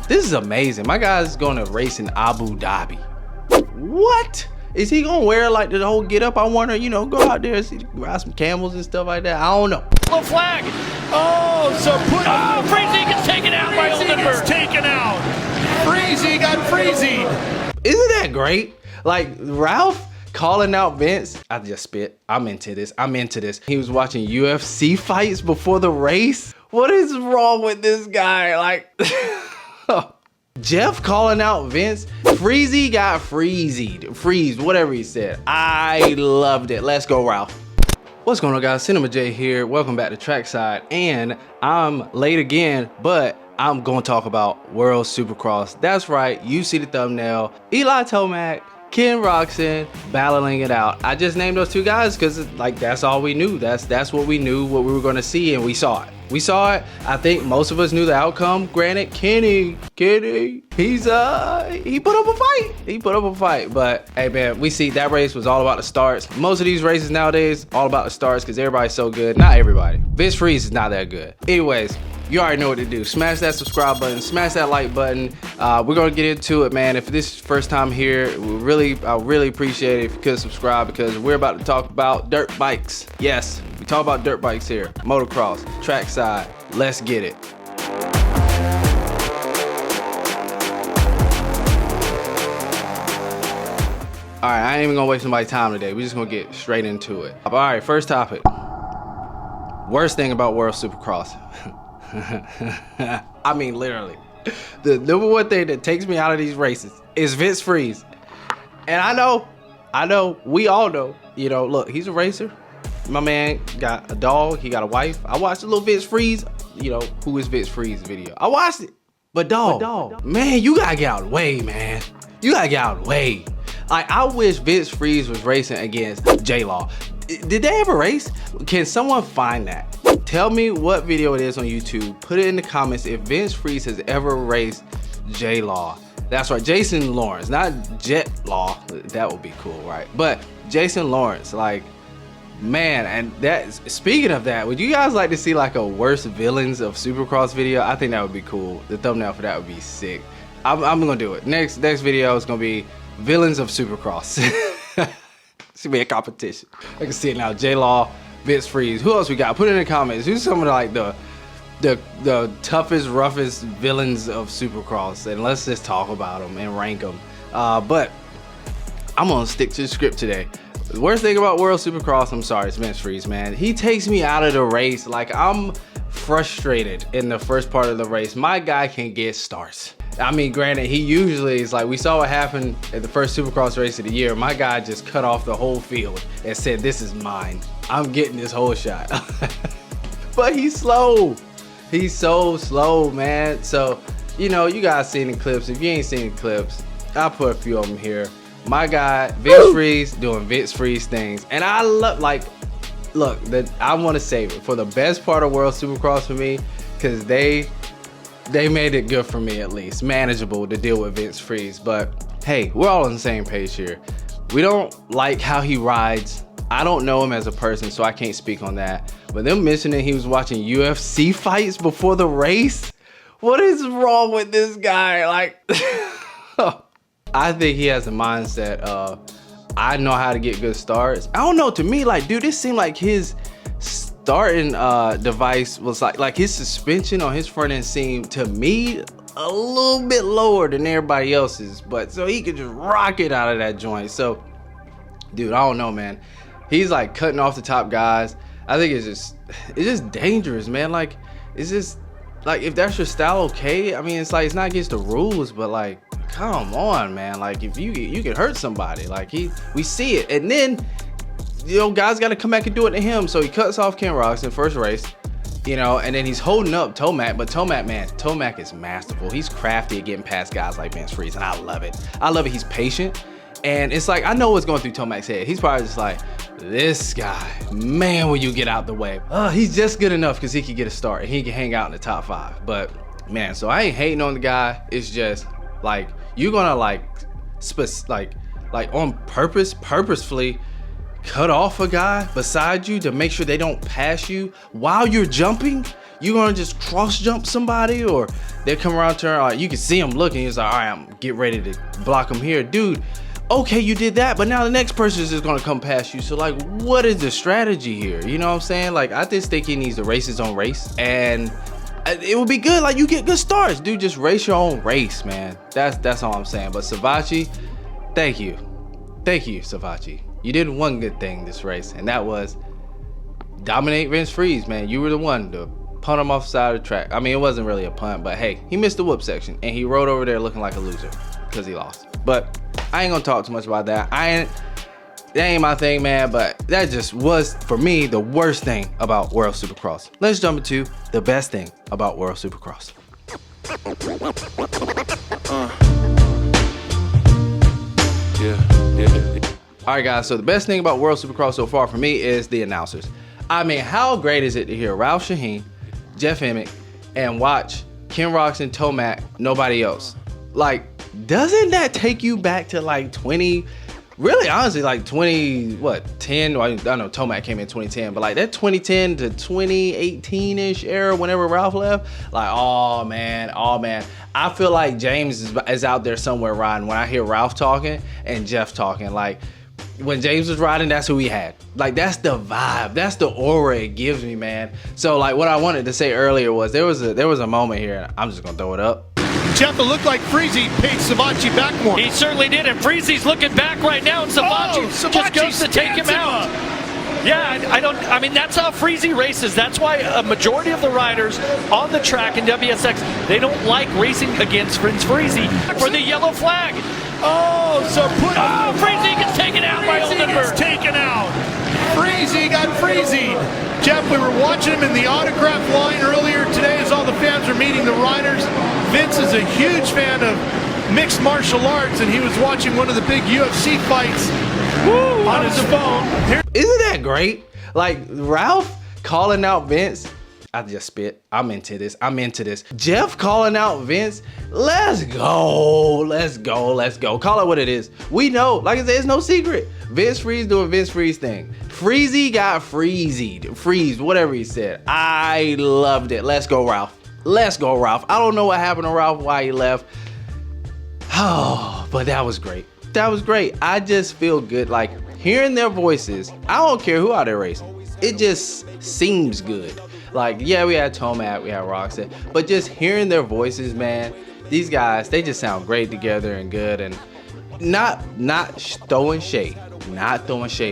This is amazing. My guy's gonna race in Abu Dhabi. What? Is he gonna wear like the whole get up? I wonder, you know, go out there, see, ride some camels and stuff like that. I don't know. The flag. Oh, so Friese gets taken out by Oldenburg. Taken out. Friese got Friese. Isn't that great? Like Ralph calling out Vince. I just spit. I'm into this. I'm into this. He was watching UFC fights before the race. What is wrong with this guy? Like, Jeff calling out Vince. Friese got Friese, whatever he said. I loved it. Let's go, Ralph. What's going on, guys? Cinema J here. Welcome back to Trackside. And I'm late again, but I'm going to talk about World Supercross. That's right. You see the thumbnail. Eli Tomac, Ken Roczen battling it out. I just named those two guys because like that's all we knew. That's what we knew, what we were going to see, and we saw it. We saw it. I think most of us knew the outcome. Granted, Kenny, he put up a fight. He put up a fight. But hey, man, we see that race was all about the starts. Most of these races nowadays, all about the starts because everybody's so good. Not everybody. Vince Friese is not that good. Anyways, you already know what to do. Smash that subscribe button, smash that like button. We're gonna get into it, man. If this is your first time here, I really appreciate it if you could subscribe because we're about to talk about dirt bikes. Yes, we talk about dirt bikes here. Motocross, trackside, let's get it. All right, I ain't even gonna waste nobody's time today. We're just gonna get straight into it. All right, first topic. Worst thing about World Supercross. I mean, literally, the number one thing that takes me out of these races is Vince Friese. And I know, we all know, you know, look, he's a racer. My man got a dog, he got a wife. I watched a little Vince Friese, you know, who is Vince Friese video. I watched it, but dog, man, you gotta get out of the way, man. You gotta get out of the way. Like, I wish Vince Friese was racing against J-Law. Did they ever race? Can someone find that? Tell me what video it is on YouTube. Put it in the comments if Vince Friese has ever raced J-Law. That's right, Jason Lawrence, not Jet Law. That would be cool, right? But Jason Lawrence, like, man, and that, speaking of that, would you guys like to see like a worst villains of Supercross video? I think that would be cool. The thumbnail for that would be sick. I'm gonna do it. Next video is gonna be villains of Supercross. It's gonna be a competition. I can see it now. J-Law, Vince Friese. Who else we got? Put it in the comments. Who's some of like the toughest, roughest villains of Supercross? And let's just talk about them and rank them. But I'm gonna stick to the script today. The worst thing about World Supercross, I'm sorry, it's Vince Friese, man. He takes me out of the race. Like, I'm frustrated in the first part of the race. My guy can get starts. I mean, granted, he usually is like, we saw what happened at the first Supercross race of the year. My guy just cut off the whole field and said, this is mine. I'm getting this whole shot. But he's slow. He's so slow, man. So, you know, you guys seen the clips. If you ain't seen the clips, I'll put a few of them here. My guy, Vince Friese, doing Vince Friese things. And I love, like, look, I want to save it for the best part of World Supercross for me, because they made it good for me, at least manageable to deal with Vince Friese. But hey, we're all on the same page here. We don't like how he rides. I don't know him as a person, so I can't speak on that. But them mentioning he was watching UFC fights before the race, what is wrong with this guy? Like, I think he has a mindset of, I know how to get good starts. I don't know, to me, like, dude, this seemed like his starting device was like his suspension on his front end seemed to me a little bit lower than everybody else's, but so he could just rock it out of that joint. So dude, I don't know, man. He's like cutting off the top guys. I think it's just dangerous, man. Like, it's just like, if that's your style, okay. I mean, it's like, it's not against the rules, but like, come on, man. Like, if you could hurt somebody, like, we see it. And then, you know, guys got to come back and do it to him. So he cuts off Ken Roczen first race, you know, and then he's holding up Tomac. But Tomac, man, Tomac is masterful. He's crafty at getting past guys like Vince Friese, and I love it. I love it. He's patient. And it's like, I know what's going through Tomac's head. He's probably just like, this guy, man, will you get out the way? He's just good enough because he can get a start and he can hang out in the top 5. But man, so I ain't hating on the guy. It's just like, you're gonna like on purposefully cut off a guy beside you to make sure they don't pass you while you're jumping. You gonna just cross jump somebody, or they come around turn? You can see him looking. He's like, all right, I'm get ready to block him here, dude. Okay, you did that, but now the next person is just gonna come past you. So like, what is the strategy here? You know what I'm saying? Like, I just think he needs to race his own race, and it would be good. Like, you get good starts, dude. Just race your own race, man. That's all I'm saying. But Savachi, thank you, Savachi. You did one good thing this race, and that was dominate Vince Friese, man. You were the one to punt him off the side of the track. I mean, it wasn't really a punt, but hey, he missed the whoop section, and he rode over there looking like a loser because he lost. But I ain't gonna talk too much about that. That ain't my thing, man, but that just was, for me, the worst thing about World Supercross. Let's jump into the best thing about World Supercross. All right, guys, so the best thing about World Supercross so far for me is the announcers. I mean, how great is it to hear Ralph Sheheen, Jeff Emig, and watch Ken Roczen, Tomac, nobody else? Like, doesn't that take you back to like 20, really honestly, like 10? Well, I know Tomac came in 2010, but like that 2010 to 2018-ish era, whenever Ralph left, like, oh man. I feel like James is out there somewhere riding when I hear Ralph talking and Jeff talking. Like, when James was riding, that's who he had. Like, that's the vibe, that's the aura it gives me, man. So like, what I wanted to say earlier was there was a moment here, and I'm just gonna throw it up. Jeff, it looked like Friese paid Savachi back more. He certainly did, and Friese's looking back right now, and Savachi just goes to take him out. Yeah, I mean, that's how Friese races. That's why a majority of the riders on the track in WSX, they don't like racing against Vince Friese for the yellow flag. Friese gets taken out by Oldenburg. Taken out. Friese got Friese. Jeff, we were watching him in the autograph line earlier today as all the fans were meeting the riders. Vince is a huge fan of mixed martial arts, and he was watching one of the big UFC fights on his phone. Isn't that great? Like, Ralph calling out Vince. I just spit. I'm into this. Jeff calling out Vince. Let's go. Call it what it is. We know, like I said, it's no secret. Vince Friese doing Vince Friese thing. Friese got Friese, whatever he said. I loved it. Let's go, Ralph. I don't know what happened to Ralph, why he left. Oh, but that was great. I just feel good. Like, hearing their voices, I don't care who out there racing. It just seems good. Like, yeah, we had Tomac, we had Roczen, but just hearing their voices, man, these guys, they just sound great together and good, and not throwing shade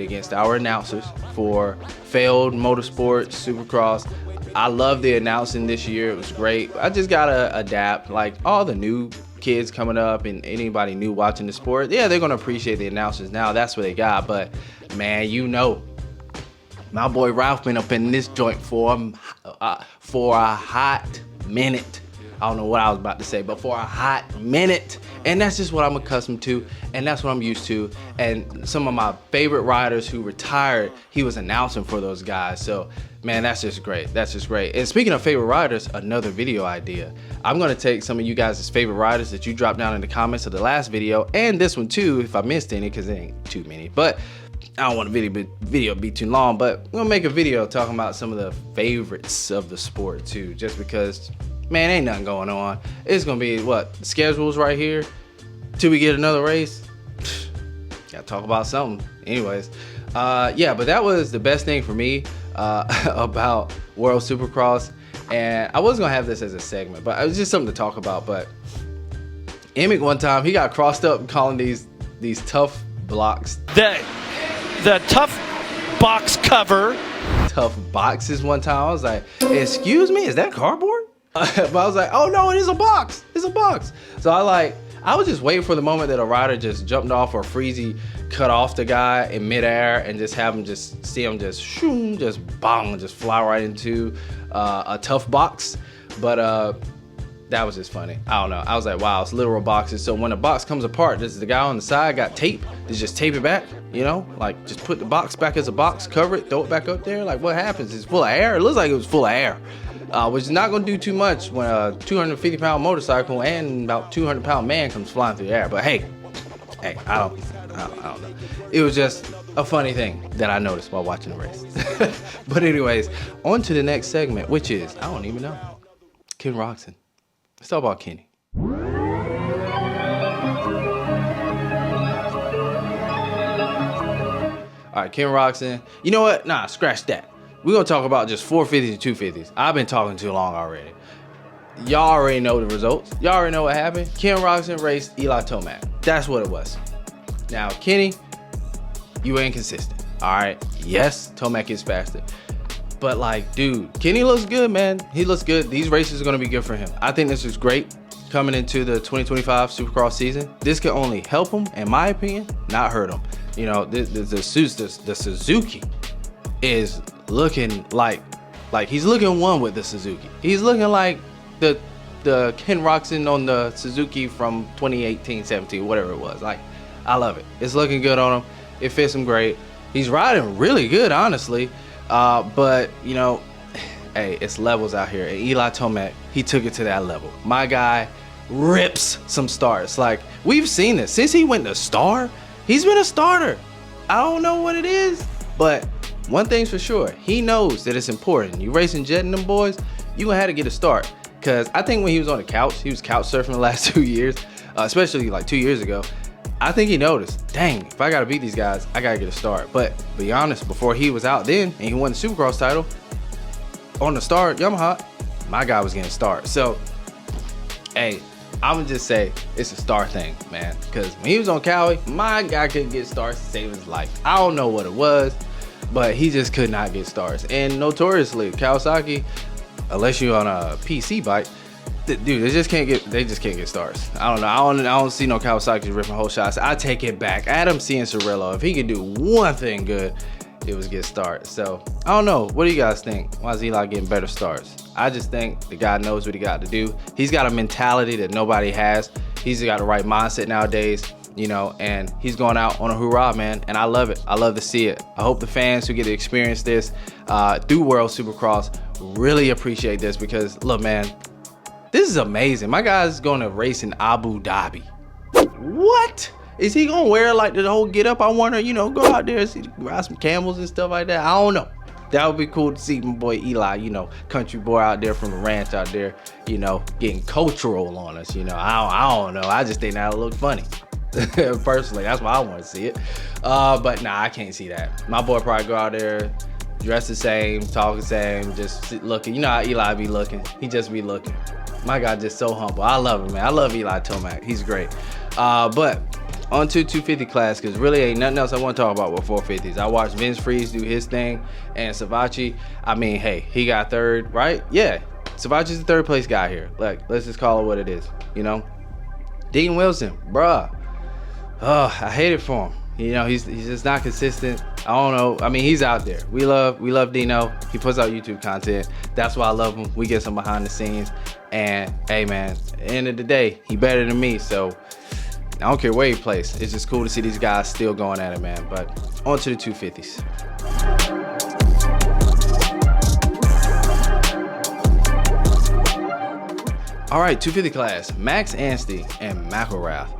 against our announcers for failed motorsports, Supercross. I love the announcing this year. It was great. I just gotta adapt. Like, all the new kids coming up and anybody new watching the sport, yeah, they're gonna appreciate the announcers now. That's what they got. But man, you know, my boy Ralph been up in this joint for a hot minute. I don't know what I was about to say, but for a hot minute. And that's just what I'm accustomed to, and that's what I'm used to. And some of my favorite riders who retired, he was announcing for those guys. So, man, that's just great. And speaking of favorite riders, another video idea. I'm gonna take some of you guys' favorite riders that you dropped down in the comments of the last video, and this one too, if I missed any, because it ain't too many. But I don't want the video be too long, but I'm gonna make a video talking about some of the favorites of the sport too, just because, man, ain't nothing going on. It's gonna be, what, the schedule's right here till we get another race. Gotta talk about something. Anyways, yeah, but that was the best thing for me about World Supercross. And I was gonna have this as a segment, but it was just something to talk about. But Emig, one time, he got crossed up calling these tough blocks. The tough box cover. Tough boxes one time. I was like, excuse me, is that cardboard? But I was like, oh no, it is a box. It's a box. So I was just waiting for the moment that a rider just jumped off, or Friese cut off the guy in midair and just have him just see him just shoom, just bong, just fly right into a tough box. But that was just funny. I don't know. I was like, wow, it's literal boxes. So when a box comes apart, does the guy on the side got tape? Does just tape it back? You know, like just put the box back as a box, cover it, throw it back up there. Like, what happens? It's full of air. It looks like it was full of air. Which is not going to do too much when a 250-pound motorcycle and about 200-pound man comes flying through the air. But hey, I I don't know. It was just a funny thing that I noticed while watching the race. But anyways, on to the next segment, which is, I don't even know, Ken Roczen. Let's talk about Kenny. All right, Ken Roczen. You know what? Nah, scratch that. We're going to talk about just 450s and 250s. I've been talking too long already. Y'all already know the results. Y'all already know what happened. Ken Roczen raced Eli Tomac. That's what it was. Now, Kenny, you ain't consistent. All right? Yes, Tomac is faster. But, like, dude, Kenny looks good, man. He looks good. These races are going to be good for him. I think this is great coming into the 2025 Supercross season. This can only help him, in my opinion, not hurt him. You know, the Suzuki is looking like he's looking one with the Suzuki. He's looking like the Ken Roczen on the Suzuki from 2018, 17, whatever it was. Like, I love it. It's looking good on him. It fits him great. He's riding really good, honestly. But, you know, hey, it's levels out here. And Eli Tomac, he took it to that level. My guy rips some starts. Like, we've seen this. Since he went to star, he's been a starter. I don't know what it is, but one thing's for sure. He knows that it's important. You racing Jet and them boys, you gonna have to get a start. Because I think when he was on the couch, he was couch surfing the last 2 years, especially like 2 years ago. I think he noticed, dang, if I got to beat these guys, I got to get a start. But be honest, before he was out then and he won the Supercross title, on the start, Yamaha, my guy was getting a start. So, hey, I'm going to just say it's a star thing, man. Because when he was on Cowie, my guy couldn't get starts to save his life. I don't know what it was, but he just could not get starts. And notoriously, Kawasaki, unless you're on a PC bike, dude, they just can't get stars. I don't know. I don't see no Kawasaki ripping whole shots. I take it back. Adam Cianciarulo, if he could do one thing good, it was get starts. So I don't know. What do you guys think? Why is Eli getting better starts? I just think the guy knows what he got to do. He's got a mentality that nobody has. He's got the right mindset nowadays, you know, and he's going out on a hoorah, man. And I love it. I love to see it. I hope the fans who get to experience this through World Supercross really appreciate this because, look, man, this is amazing. My guy's going to race in Abu Dhabi. What? Is he going to wear like the whole get up? I wonder, you know, go out there and see, ride some camels and stuff like that. I don't know. That would be cool to see my boy Eli, you know, country boy out there from the ranch out there, you know, getting cultural on us, you know. I don't know. I just think that would look funny. Personally, that's why I want to see it. But nah, I can't see that. My boy probably go out there, dress the same, talk the same, just looking. You know how Eli be looking. He just be looking. My guy just so humble. I love him, man. I love Eli Tomac. He's great. But on to 250 class, because really ain't nothing else I want to talk about with 450s. I watched Vince Friese do his thing, and Savachi, I mean, hey, he got third, right? Yeah, Savachi's the third place guy here. Like, let's just call it what it is, you know? Dean Wilson, bruh. Oh, I hate it for him. You know, he's just not consistent. I don't know. I mean, he's out there. We love Dino. He puts out YouTube content. That's why I love him. We get some behind the scenes. And hey, man, at the end of the day, he better than me. So I don't care where he plays. It's just cool to see these guys still going at it, man. But on to the 250s. All right, 250 class. Max Anstey and McElrath.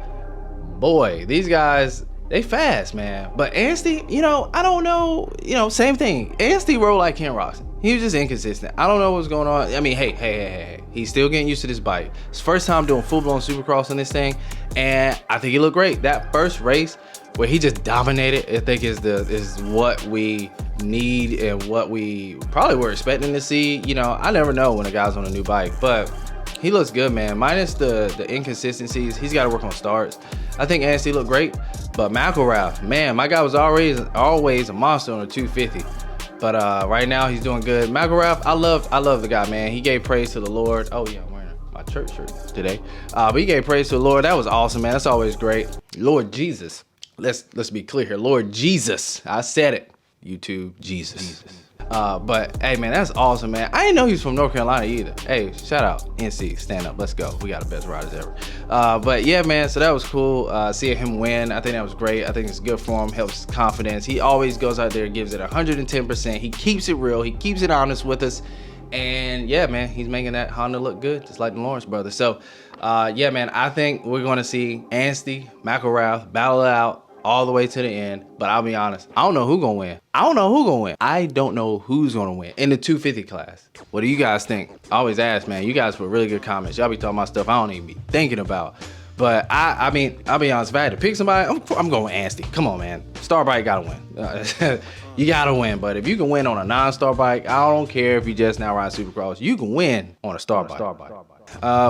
Boy, these guys, they fast, man. But Anstey, you know, I don't know. You know, same thing. Anstey rode like Ken Roczen. He was just inconsistent. I don't know what's going on. I mean, hey. He's still getting used to this bike. It's first time doing full-blown Supercross on this thing, and I think he looked great. That first race where he just dominated, I think is what we need and what we probably were expecting to see. You know, I never know when a guy's on a new bike, but he looks good, man. Minus the inconsistencies, he's got to work on starts. I think Anstey looked great, but McElrath, man, my guy was always a monster on a 250. But right now he's doing good. McElrath, I love the guy, man. He gave praise to the Lord. Oh yeah, I'm wearing my church shirt today. But he gave praise to the Lord. That was awesome, man. That's always great. Lord Jesus. Let's be clear here. Lord Jesus. I said it. YouTube Jesus. But hey, man, that's awesome, man. I didn't know he was from North Carolina either. Hey, shout out NC, stand up, let's go. We got the best riders ever. But yeah, man, so that was cool. Seeing him win, I think that was great. I think it's good for him, helps confidence. He always goes out there and gives it 110%. He keeps it real, he keeps it honest with us. And yeah, man, he's making that Honda look good, just like the Lawrence brothers. So yeah, man, I think we're going to see Anstey, McElrath battle it out all the way to the end. But I'll be honest, I don't know who's gonna win. I don't know who's gonna win in the 250 class. What do you guys think? I always ask, man. You guys put really good comments. Y'all be talking about stuff I don't even be thinking about. But I mean, I'll be honest, if I had to pick somebody, I'm going Anstey. Come on, man. Star bike gotta win. You gotta win. But if you can win on a non-star bike, I don't care if you just now ride Supercross. You can win on a star bike.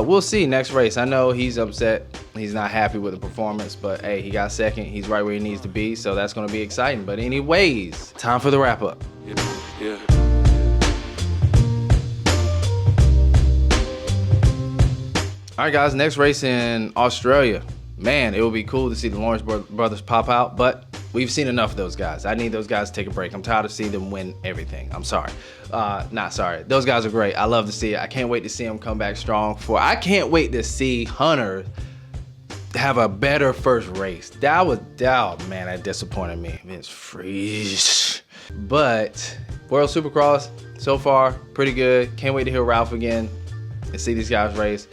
We'll see next race. I know he's upset. He's not happy with the performance, but hey, he got second. He's right where he needs to be, so that's gonna be exciting. But anyways, time for the wrap up. Yeah. All right, guys, next race in Australia. Man, it would be cool to see the Lawrence brothers pop out, but we've seen enough of those guys. I need those guys to take a break. I'm tired of seeing them win everything. I'm sorry. Not sorry. Those guys are great. I love to see it. I can't wait to see them come back strong. I can't wait to see Hunter have a better first race. Man, that disappointed me. It's Friese. But World Supercross, so far, pretty good. Can't wait to hear Ralph again and see these guys race.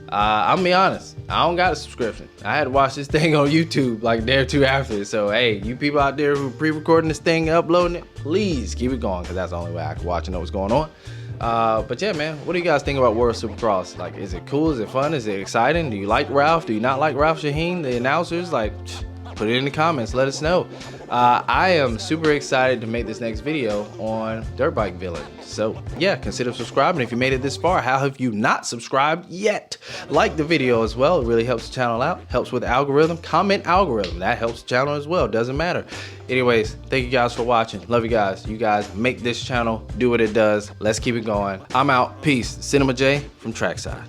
I'm gonna be honest, I don't got a subscription. I had to watch this thing on YouTube like a day or two after. So hey, you people out there who pre-recording this thing, uploading it, please keep it going, because that's the only way I can watch and know what's going on. But yeah, man, what do you guys think about World Supercross? Like, is it cool? Is it fun? Is it exciting? Do you like Ralph? Do you not like Ralph Sheheen, the announcers? Like, put it in the comments, let us know. I am super excited to make this next video on dirt bike villains. So yeah, consider subscribing if you made it this far. How have you not subscribed yet? Like the video as well, it really helps the channel out, helps with the algorithm. Comment algorithm, that helps the channel as well, doesn't matter. Anyways, thank you guys for watching. Love you guys. You guys make this channel do what it does. Let's keep it going. I'm out. Peace. Cinema J from Trackside.